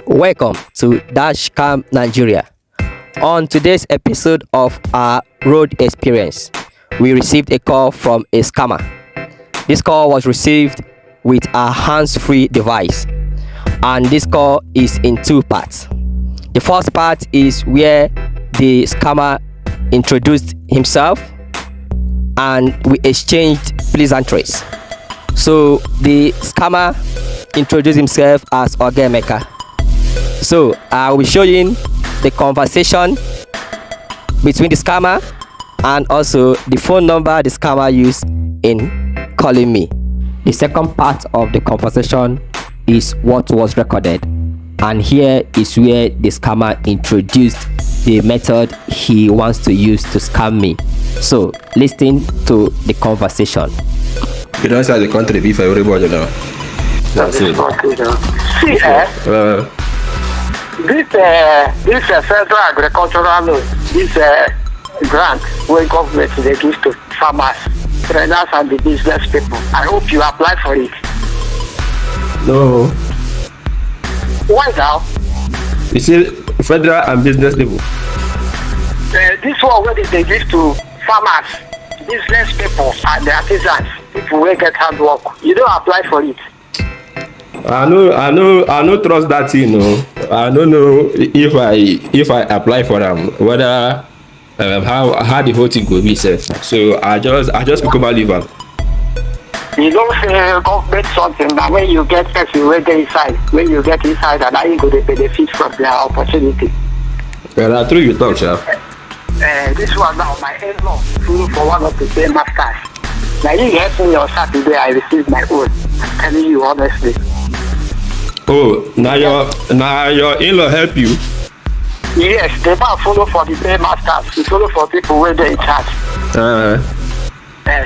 Welcome to Dashcam Nigeria. On today's episode of our road experience, we received a call from a scammer. This call was received with a hands-free device, and this call is in two parts. The first part is where the scammer introduced himself and we exchanged pleasantries. So the scammer introduced himself as Ogemeka. So I will be showing the conversation between the scammer and also the phone number the scammer used in calling me. The second part of the conversation is what was recorded, and here is where the scammer introduced the method he wants to use to scam me. So listen to the conversation. You don't say the country be for everybody now. That's it. See, this federal agricultural loan, this grant where government they give to farmers, traders and the business people. I hope you apply for it. No. Why now? You see, federal and business people. This one where they give to farmers, business people and the artisans, people who get hard work. You don't apply for it. I know trust that thing, no. I don't know if I apply for them, whether how the whole thing could be said. So I just come and leave them. You don't say government something, but when you get person where they inside, when you get inside, and now you go to benefit from their opportunity. Well, I true you talk, sir. This one now, my in-law, for one of the paymasters. Now you helped me on Saturday, I received my own. I'm telling you honestly. Oh, now your in-law help you? Yes, they might follow for the paymasters. They follow for people where they in charge.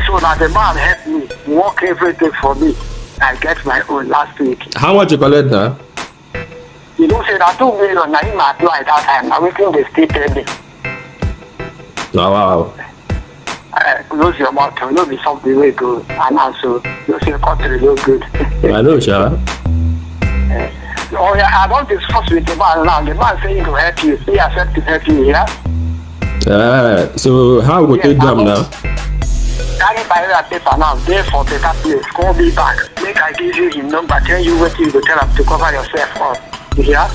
So now the man helped me work everything for me. I get my own last week. How much you collect now? You don't say that 2 million. Now him apply that time. Now we think they still pay me. Wow. Close your mouth. You know be something very good. And also, you see the country look good. I know, sir. Oh yeah, I don't discuss with the man now. The man saying to help you. He accepts to help you, yeah? So how we take them now? Carry by that paper now, there for better place. Call me back. Make I give you his number, tell you what you go tell him to cover yourself up. You hear?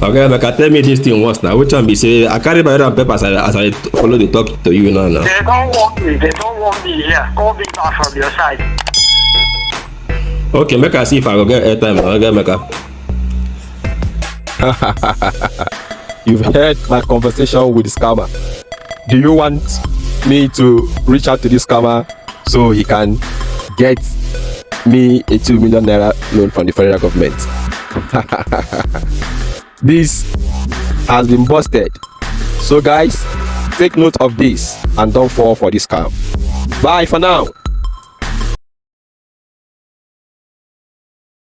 Okay, like tell me this thing once now. Which one be say I carry my own papers as I follow the talk to you now. They don't want me here. Call me back from your side. Okay, make I see if I will get airtime. I'll get make up. You've heard my conversation with the scammer. Do you want me to reach out to this scammer so he can get me a 2 million naira loan from the federal government? This has been busted. So guys, take note of this and don't fall for this scam. Bye for now.